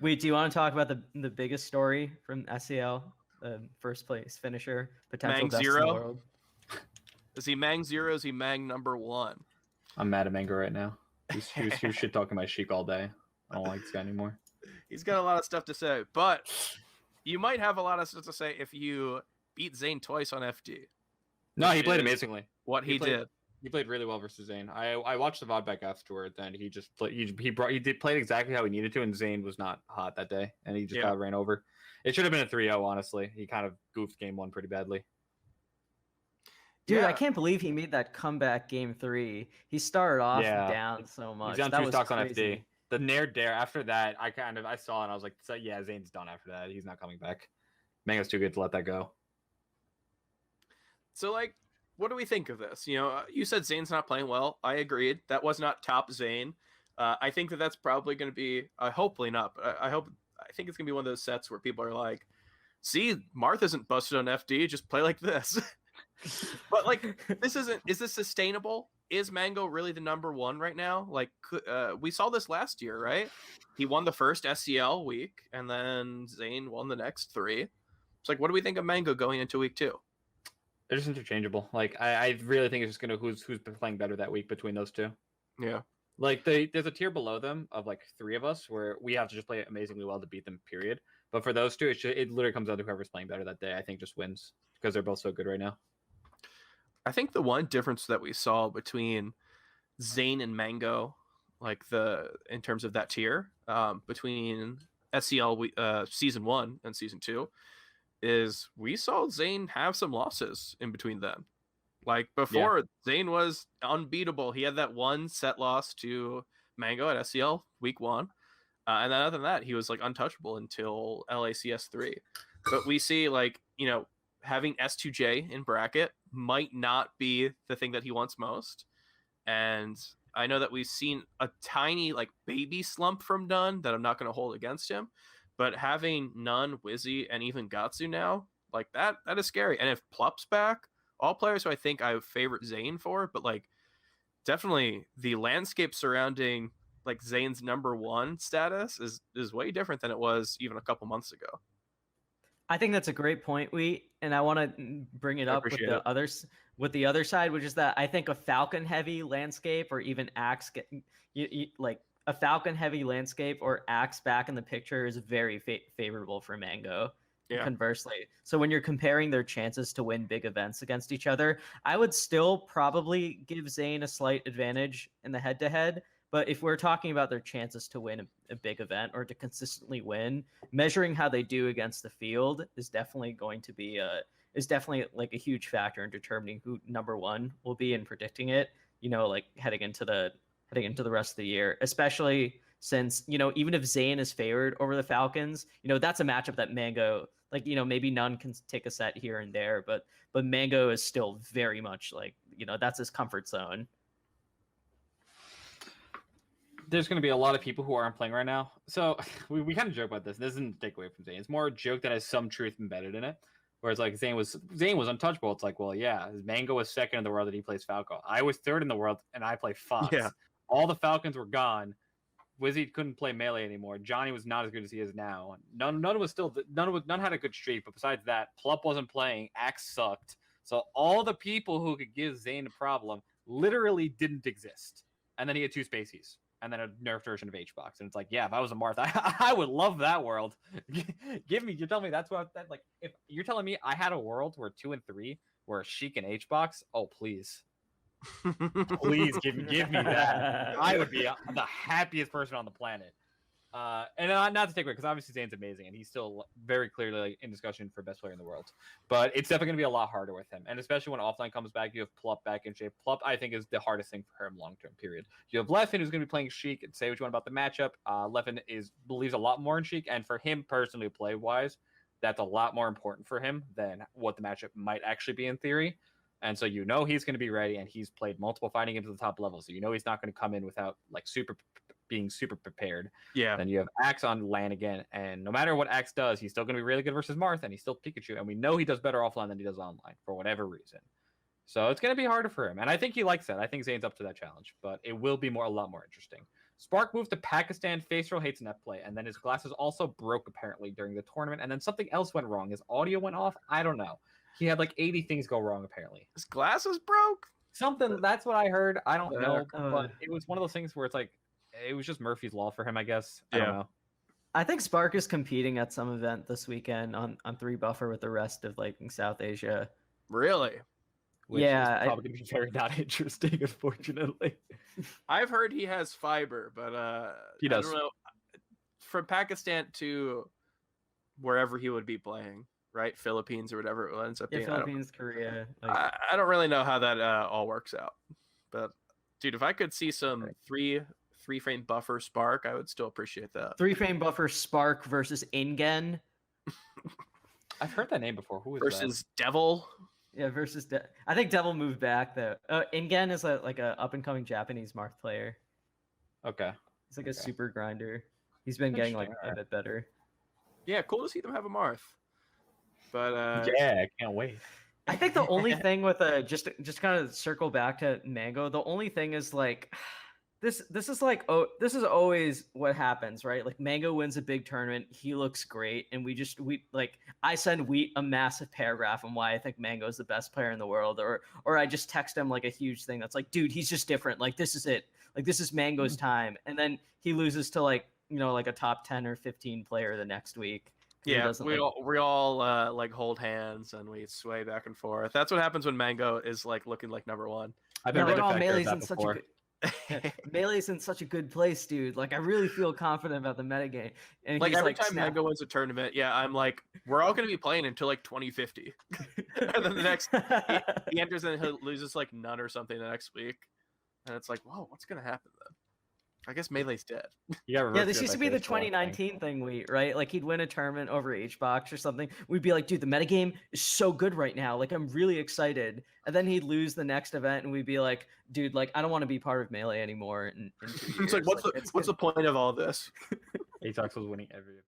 Wait, do you want to talk about the biggest story from SEL? First place finisher, potential Mang best zero? in the world. Is he Mang 0? Is he Mang number 1? I'm mad at Mango right now. He was shit talking my Sheik all day. I don't like this guy anymore. He's got a lot of stuff to say, but you might have a lot of stuff to say if you beat Zane twice on FD. No, he played amazingly. What he did. He played really well versus Zane. I watched the VOD back afterward, and he just played, he played exactly how he needed to, and Zane was not hot that day, and he just got ran over. It should have been a 3-0, honestly. He kind of goofed game 1 pretty badly. Dude, I can't believe he made that comeback game 3. He started off down so much. He's down 2 stocks on FD. The Nair Dare, after that, I saw it, and I was like, yeah, Zane's done after that. He's not coming back. Mango's too good to let that go. So, like, what do we think of this? You know, you said Zane's not playing well. I agreed. That was not top Zane. I think that's probably going to be, hopefully not, but I think it's going to be one of those sets where people are like, see, Marth isn't busted on FD, just play like this. But, like, is this sustainable? Is Mango really the number 1 right now? Like, we saw this last year, right? He won the first SCL week, and then Zane won the next 3. It's like, what do we think of Mango going into week 2? They're just interchangeable. like I really think it's just gonna who's been playing better that week between those two. Yeah. Like there's a tier below them of like 3 of us where we have to just play amazingly well to beat them. Period. But for those two, it literally comes down to whoever's playing better that day. I think just wins because they're both so good right now. I think the one difference that we saw between Zane and Mango, like in terms of that tier, between SCL season 1 and season 2, is we saw Zane have some losses in between them. Like before, Zane was unbeatable. He had that 1 set loss to Mango at SCL week 1. And then other than that, he was like untouchable until LACS 3. But we see, like, you know, having S2J in bracket might not be the thing that he wants most. And I know that we've seen a tiny like baby slump from Nunn that I'm not going to hold against him. But having Nunn, Wizzy, and even Gatsu now, like that is scary. And if Plup's back, all players who I think I favorite Zane for, but like definitely the landscape surrounding like Zane's number 1 status is way different than it was even a couple months ago. I think that's a great point, and I want to bring it up with the other side, which is that I think a Falcon heavy landscape or even Axe like a Falcon heavy landscape or Axe back in the picture is very favorable for Mango. Yeah. Conversely, so when you're comparing their chances to win big events against each other, I would still probably give Zane a slight advantage in the head-to-head. But if we're talking about their chances to win a big event or to consistently win, measuring how they do against the field is definitely going to be like a huge factor in determining who number 1 will be and predicting it. You know, like heading into the rest of the year, especially since, you know, even if Zane is favored over the Falcons, you know, that's a matchup that Mango, like, you know, maybe Nunn can take a set here and there, but Mango is still very much like, you know, that's his comfort zone. There's going to be a lot of people who aren't playing right now. So we kind of joke about this. This isn't a takeaway from Zane. It's more a joke that has some truth embedded in it. Whereas like Zane was untouchable. It's like, well, yeah, Mango was 2nd in the world and he plays Falco. I was 3rd in the world and I play Fox. Yeah. All the Falcons were gone. Wizzy couldn't play melee anymore. Johnny was not as good as he is now. None had a good streak, but besides that, Plup wasn't playing. Axe sucked. So all the people who could give Zane a problem literally didn't exist. And then he had 2 Spaceys. And then a nerfed version of HBox. And it's like, yeah, if I was a Marth, I would love that world. You're telling me that's what like if you're telling me I had a world where 2 and 3 were Sheik and HBox, oh please. Please give me that. I would be the happiest person on the planet. And not to take away, because obviously Zane's amazing, and he's still very clearly in discussion for best player in the world. But it's definitely going to be a lot harder with him, and especially when offline comes back, you have Plup back in shape. Plup, I think, is the hardest thing for him long term. Period. You have Leffen, who's going to be playing Sheik, and say what you want about the matchup. Leffen believes a lot more in Sheik, and for him personally, play wise, that's a lot more important for him than what the matchup might actually be in theory. And so you know he's going to be ready, and he's played multiple fighting games at the top level, so you know he's not going to come in without like being super prepared. Yeah. Then you have Axe on LAN again, and no matter what Axe does, he's still going to be really good versus Marth, and he's still Pikachu, and we know he does better offline than he does online for whatever reason. So it's going to be harder for him, and I think he likes that. I think Zane's up to that challenge, but it will be a lot more interesting. Spark moved to Pakistan. Facial hates net play, and then his glasses also broke apparently during the tournament, and then something else went wrong. His audio went off. I don't know. He had like 80 things go wrong apparently. His glasses broke. Something, that's what I heard. I don't know, but it was one of those things where it's like it was just Murphy's Law for him, I guess. I don't know. I think Spark is competing at some event this weekend on 3 buffer with the rest of like South Asia. Really? Which is probably gonna be very not interesting, unfortunately. I've heard he has fiber, but he does. I don't know. From Pakistan to wherever he would be playing, right? Philippines or whatever it ends up being. Philippines, Korea. I don't really know how that all works out. But dude, if I could see some three-frame buffer Spark, I would still appreciate that. 3-frame buffer Spark versus Ingen. I've heard that name before. Who is versus Devil? Yeah, versus I think Devil moved back though. Ingen is like a up and coming Japanese Marth player. Okay. He's like a super grinder. He's been getting like a bit better. Yeah, cool to see them have a Marth. But yeah, I can't wait. I think the only thing with just kind of circle back to Mango, the only thing is like this is like, this is always what happens, right? Like Mango wins a big tournament, he looks great, and we I send Wheat a massive paragraph on why I think Mango is the best player in the world, or I just text him like a huge thing that's like, dude, he's just different. Like this is it. Like this is Mango's time, and then he loses to like like a top 10 or 15 player the next week. Yeah, we all like hold hands and we sway back and forth. That's what happens when Mango is like looking like number one. I've been Melee's in such a good Melee's in such a good place, dude. Like I really feel confident about the metagame. And like every time Mango wins a tournament, I'm like, we're all gonna be playing until like 2050. And then the next he enters and he loses like none or something the next week. And it's like, whoa, what's gonna happen then? I guess Melee's dead. Yeah, this used to be the 2019 thing, right? Like he'd win a tournament over HBox or something. We'd be like, dude, the metagame is so good right now. Like I'm really excited. And then he'd lose the next event, and we'd be like, dude, like I don't want to be part of Melee anymore. In 2 years. It's like, what's the point of all this? HBox was winning every event.